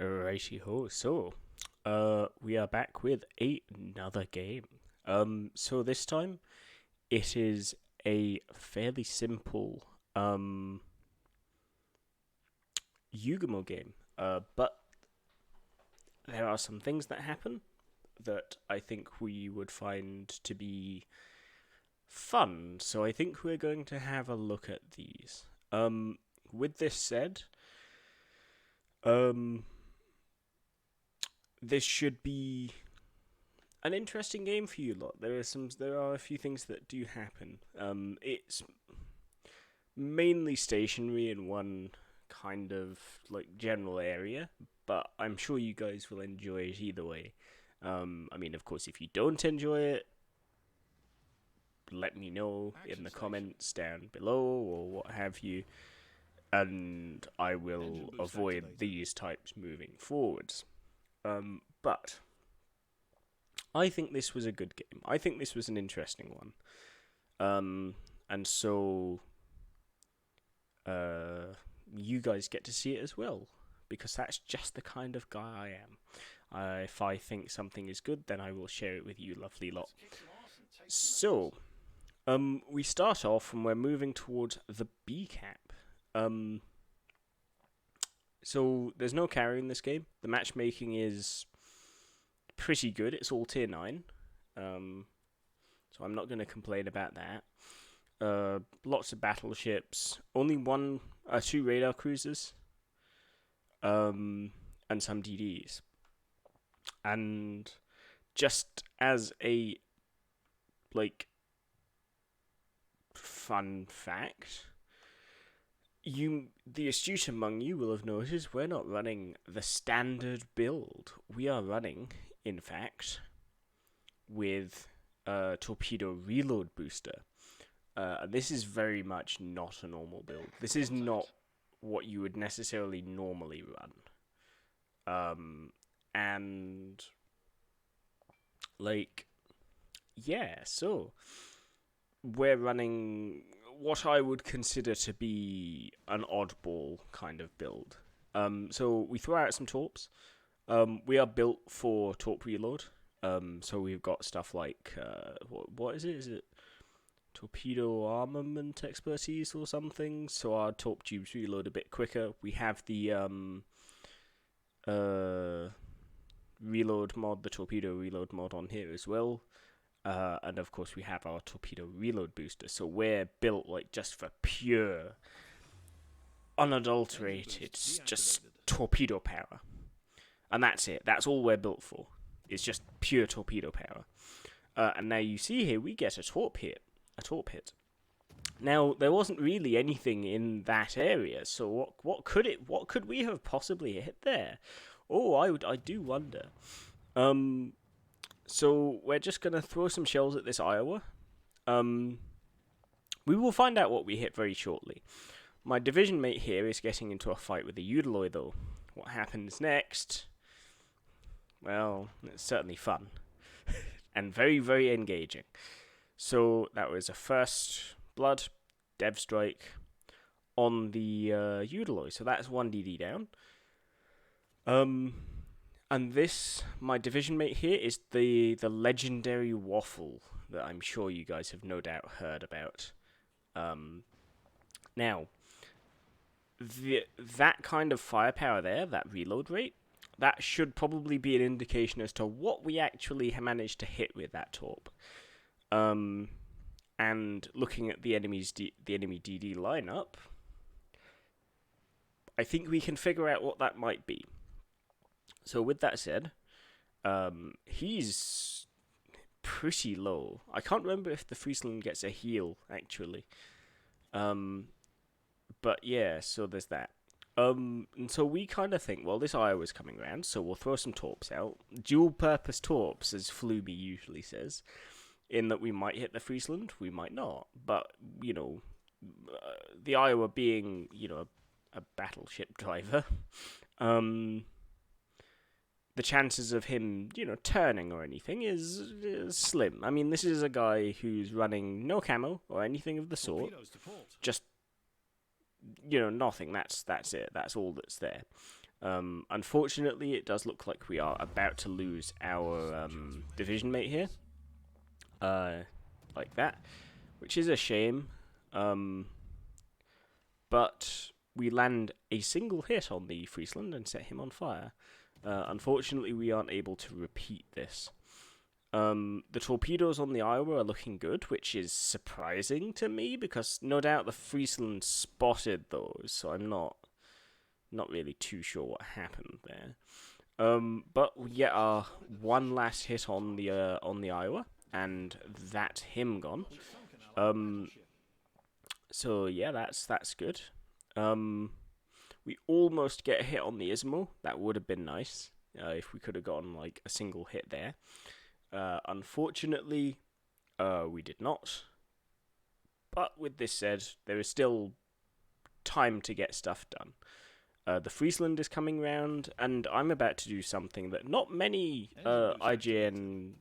Righty ho. So, we are back with another game. So this time it is a fairly simple Yuugumo game. But there are some things that happen that I think we would find to be fun. So I think we're going to have a look at these. With this said, um, this should be an interesting game for you lot. There are a few things that do happen. It's mainly stationary in one kind of like general area, but I'm sure you guys will enjoy it either way. I mean, of course, if you don't enjoy it, let me know in the comments down below or what have you, and I will avoid these types moving forwards. But I think this was a good game. I think this was an interesting one. And so you guys get to see it as well, because that's just the kind of guy I am. If I think something is good, then I will share it with you, lovely lot. So, we start off and we're moving towards the B cap. So there's no carry in this game. The matchmaking is pretty good. It's all tier 9. So I'm not going to complain about that. Lots of battleships. Only two radar cruisers. And some DDs. And just as a fun fact, the astute among you will have noticed we're not running the standard build. We are running, in fact, with a torpedo reload booster. And this is very much not a normal build. This is not what you would necessarily normally run. And so we're running what I would consider to be an oddball kind of build. So we throw out some torps. We are built for torp reload. So we've got stuff like what is it? Is it torpedo armament expertise or something? So our torp tubes reload a bit quicker. We have the reload mod, the torpedo reload mod on here as well. And of course we have our torpedo reload booster. So we're built just for pure, unadulterated, just torpedo power. And that's it. That's all we're built for. It's just pure torpedo power. And now you see here we get a torp hit. Now there wasn't really anything in that area. So what could we have possibly hit there? Oh, I do wonder. So we're just going to throw some shells at this Iowa. We will find out what we hit very shortly. My division mate here is getting into a fight with the Utiloi, though. What happens next? Well, it's certainly fun. And very, very engaging. So that was a first blood dev strike on the Utiloi. So that's 1 DD down. And this, my division mate here, is the legendary waffle that I'm sure you guys have no doubt heard about. Now, that kind of firepower there, that reload rate, that should probably be an indication as to what we actually managed to hit with that torp. And looking at the enemy DD lineup, I think we can figure out what that might be. So with that said, he's pretty low. I can't remember if the Friesland gets a heal, actually. But yeah, so there's that. And so we kind of think, well, this Iowa's coming around, so we'll throw some torps out. Dual-purpose torps, as Fluby usually says, in that we might hit the Friesland, we might not. But, the Iowa being, a battleship driver, the chances of him, turning or anything is slim. I mean, this is a guy who's running no camo or anything of the sort. Just, nothing. That's it. That's all that's there. Unfortunately, it does look like we are about to lose our division mate here. Like that, which is a shame. But we land a single hit on the Friesland and set him on fire. Unfortunately, we aren't able to repeat this. The torpedoes on the Iowa are looking good, which is surprising to me because no doubt the Friesland spotted those, so I'm not really too sure what happened there. But we get our one last hit on the Iowa, and that's him gone. So yeah, that's good. We almost get a hit on the Ismo. That would have been nice if we could have gotten like a single hit there. Unfortunately, we did not. But with this said, there is still time to get stuff done. The Friesland is coming round, and I'm about to do something that not many IGN,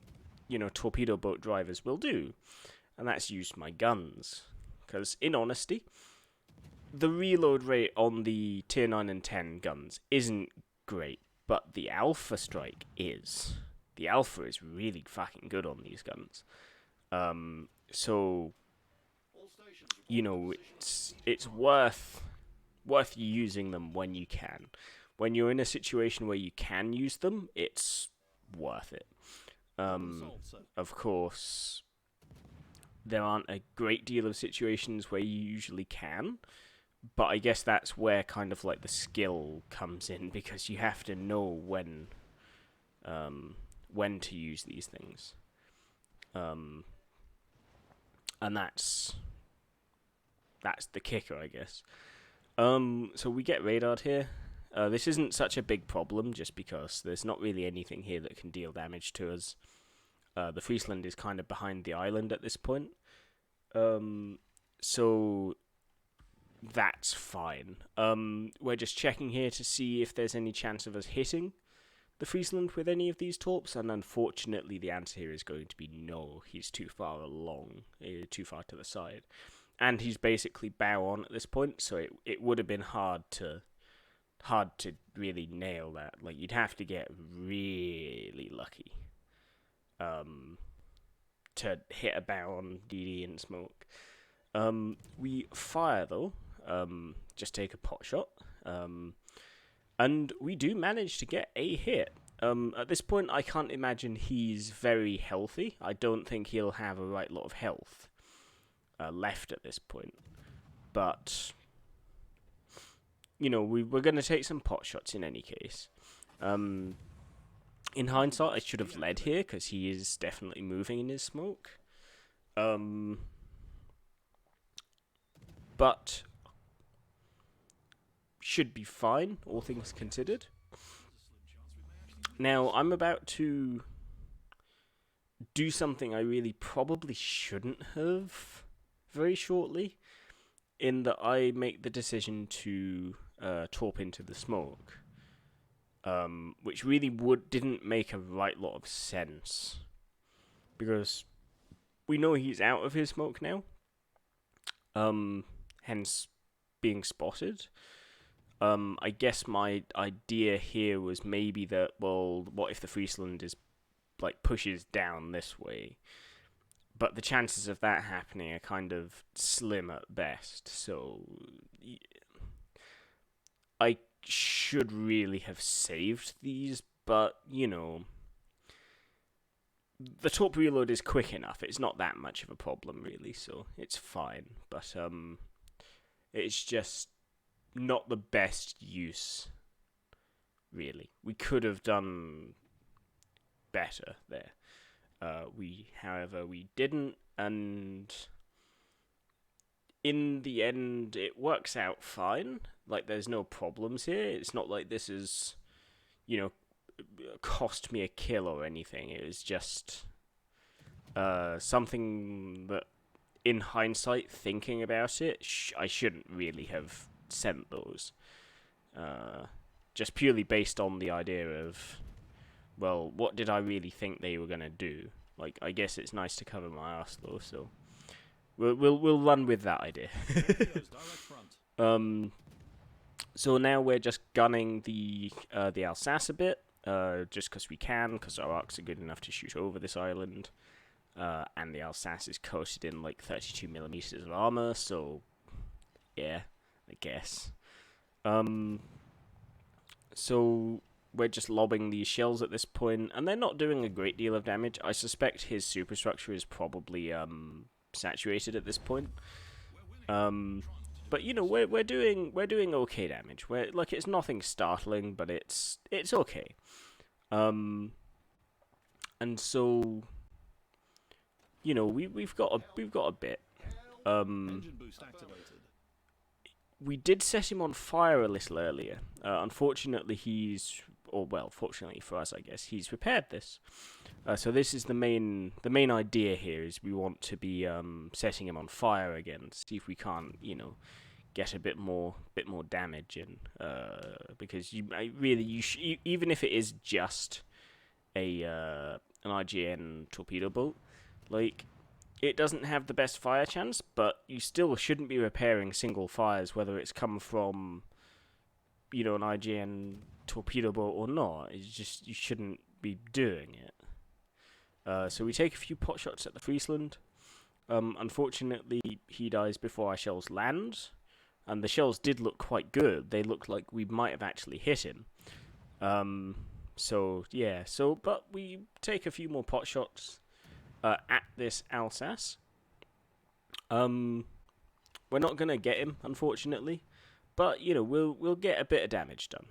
torpedo boat drivers will do, and that's use my guns. Because, in honesty, the reload rate on the tier 9 and 10 guns isn't great, but the Alpha Strike is. The Alpha is really fucking good on these guns. So, it's worth using them when you can. When you're in a situation where you can use them, it's worth it. Of course, there aren't a great deal of situations where you usually can, but I guess that's where kind of like the skill comes in, because you have to know when to use these things. And that's the kicker, I guess. So we get radared here. This isn't such a big problem, just because there's not really anything here that can deal damage to us. The Friesland is kind of behind the island at this point. So that's fine. We're just checking here to see if there's any chance of us hitting the Friesland with any of these torps, and unfortunately the answer here is going to be no. He's too far along, too far to the side. And he's basically bow on at this point, so it would have been hard to really nail that. Like, you'd have to get really lucky to hit a bow on DD in smoke. We fire though, just take a pot shot, and we do manage to get a hit. At this point, I can't imagine he's very healthy. I don't think he'll have a right lot of health left at this point. But, we're going to take some pot shots in any case. In hindsight, I should have led here, because he is definitely moving in his smoke. But should be fine, all things considered. Now, I'm about to do something I really probably shouldn't have very shortly, in that I make the decision to torp into the smoke, which really didn't make a right lot of sense, because we know he's out of his smoke now, hence being spotted. I guess my idea here was maybe that, well, what if the Friesland is pushes down this way? But the chances of that happening are kind of slim at best, so I should really have saved these, but, the torp reload is quick enough. It's not that much of a problem, really, so it's fine. But it's just not the best use, really. We could have done better there. However, we didn't, and in the end, it works out fine. Like, there's no problems here. It's not like this is, cost me a kill or anything. It was just something that, in hindsight, thinking about it, I shouldn't really have sent those. Just purely based on the idea of, well, what did I really think they were going to do? Like, I guess it's nice to cover my arse, though, so we'll run with that idea. So now we're just gunning the Alsace a bit, just because we can, because our arcs are good enough to shoot over this island. And the Alsace is coated in like 32 millimeters of armor, so yeah, I guess. Um, so we're just lobbing these shells at this point, and they're not doing a great deal of damage. I suspect his superstructure is probably saturated at this point. Um, but you know we're doing okay damage. We're like it's nothing startling, but it's okay. Um, and so you know we've got a bit. Um, we did set him on fire a little earlier. Unfortunately, fortunately for us, I guess he's repaired this. So this is the main idea here is we want to be setting him on fire again, see if we can't get a bit more damage in. Because even if it is just an IGN torpedo boat, like it doesn't have the best fire chance, but you still shouldn't be repairing single fires, whether it's come from, an IGN torpedo boat or not. It's just, you shouldn't be doing it. So we take a few pot shots at the Friesland. Unfortunately, he dies before our shells land, and the shells did look quite good. They looked like we might have actually hit him. But we take a few more pot shots at this Alsace. We're not gonna get him, unfortunately, but we'll get a bit of damage done.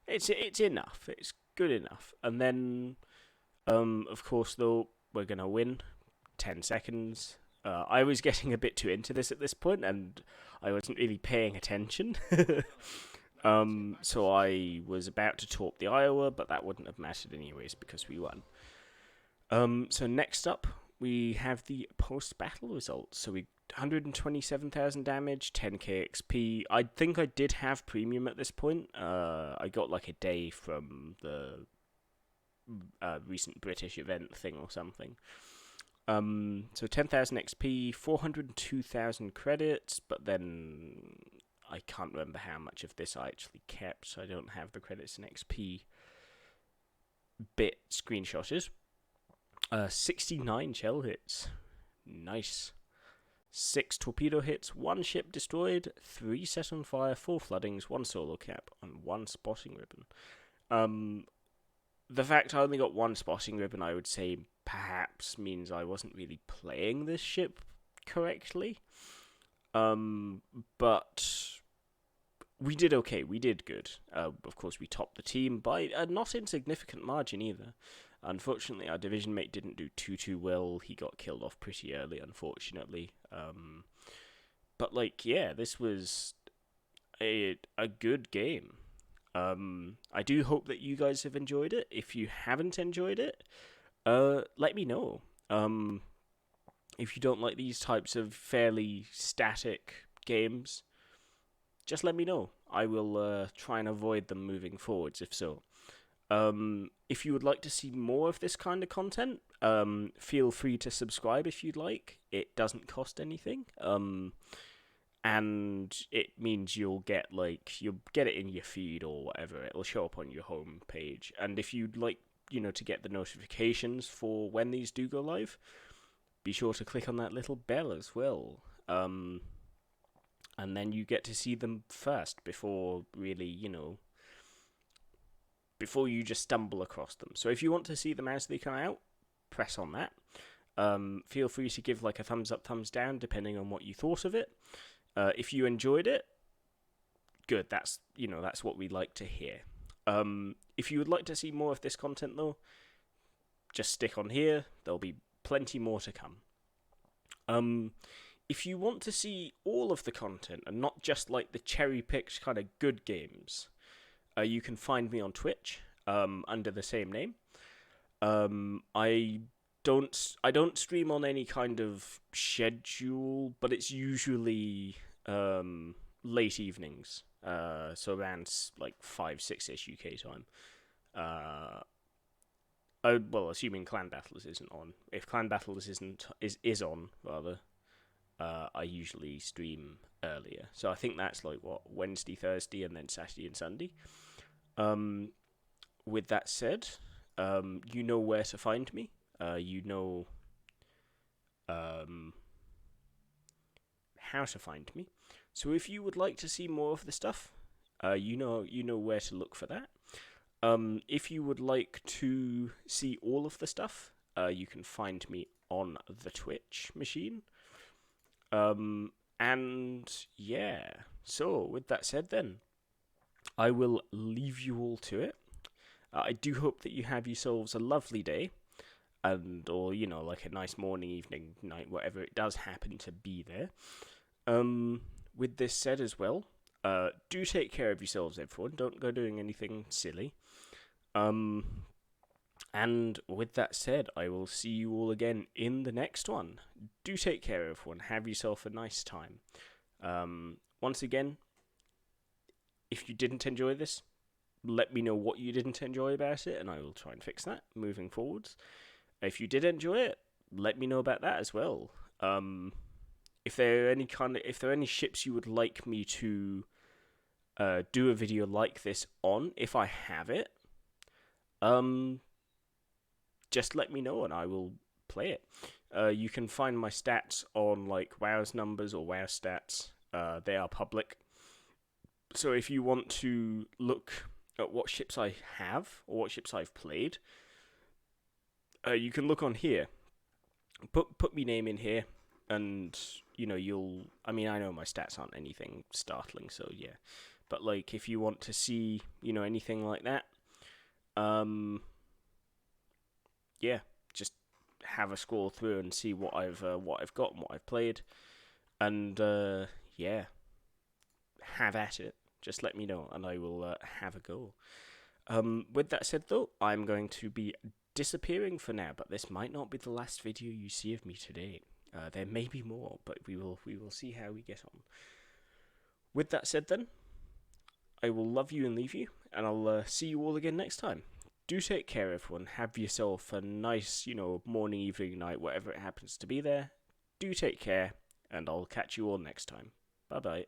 It's enough. It's good enough. And then, of course, though, we're gonna win. 10 seconds. I was getting a bit too into this at this point, and I wasn't really paying attention. So I was about to torp the Iowa, but that wouldn't have mattered anyways because we won. So next up, we have the post-battle results. So we 127,000 damage, 10k XP. I think I did have premium at this point. I got like a day from the recent British event thing or something. So 10,000 XP, 402,000 credits, but then I can't remember how much of this I actually kept, so I don't have the credits and XP bit screenshotted. 69 shell hits. Nice. 6 torpedo hits, 1 ship destroyed, 3 set on fire, 4 floodings, 1 solo cap, and 1 spotting ribbon. The fact I only got 1 spotting ribbon, I would say, perhaps means I wasn't really playing this ship correctly. But we did okay. We did good. Of course, we topped the team by a not insignificant margin either. Unfortunately, our division mate didn't do too well. He got killed off pretty early, unfortunately. But this was a good game. I do hope that you guys have enjoyed it. If you haven't enjoyed it, let me know. If you don't like these types of fairly static games, just let me know. I will try and avoid them moving forwards, if so. If you would like to see more of this kind of content, feel free to subscribe if you'd like. It doesn't cost anything. And it means you'll get it in your feed or whatever. It'll show up on your home page. And if you'd like, to get the notifications for when these do go live, be sure to click on that little bell as well. And then you get to see them first before really, before you just stumble across them. So if you want to see them as they come out, press on that. Feel free to give a thumbs up, thumbs down, depending on what you thought of it. If you enjoyed it, good. That's what we like to hear. If you would like to see more of this content, though, just stick on here. There'll be plenty more to come. If you want to see all of the content and not just the cherry-picked kind of good games, you can find me on Twitch under the same name. I don't stream on any kind of schedule, but it's usually late evenings, so around 5-6ish UK time. Assuming Clan Battles isn't on. If Clan Battles is on rather, I usually stream earlier. So I think that's like what, Wednesday, Thursday, and then Saturday and Sunday. Um, with that said, you know where to find me. You know um, how to find me. So if you would like to see more of the stuff, you know where to look for that. If you would like to see all of the stuff, you can find me on the Twitch machine. And yeah, so with that said, then I will leave you all to it. I do hope that you have yourselves a lovely day, and or like a nice morning, evening, night, whatever it does happen to be there. With this said as well, do take care of yourselves, everyone. Don't go doing anything silly. And with that said, I will see you all again in the next one. Do take care, everyone. Have yourself a nice time. Once again, if you didn't enjoy this, let me know what you didn't enjoy about it, and I will try and fix that moving forwards. If you did enjoy it, let me know about that as well. If there are any ships you would like me to do a video like this on, if I have it, just let me know and I will play it. You can find my stats on like WoW's numbers or WoW stats. They are public. So if you want to look at what ships I have or what ships I've played, you can look on here. Put me name in here, and you'll. I mean, I know my stats aren't anything startling, so yeah. But like, if you want to see, anything like that, yeah, just have a scroll through and see what I've got and what I've played, and yeah, have at it. Just let me know, and I will have a go. With that said, though, I'm going to be disappearing for now, but this might not be the last video you see of me today. There may be more, but we will see how we get on. With that said, then, I will love you and leave you, and I'll see you all again next time. Do take care, everyone. Have yourself a nice, morning, evening, night, whatever it happens to be there. Do take care, and I'll catch you all next time. Bye-bye.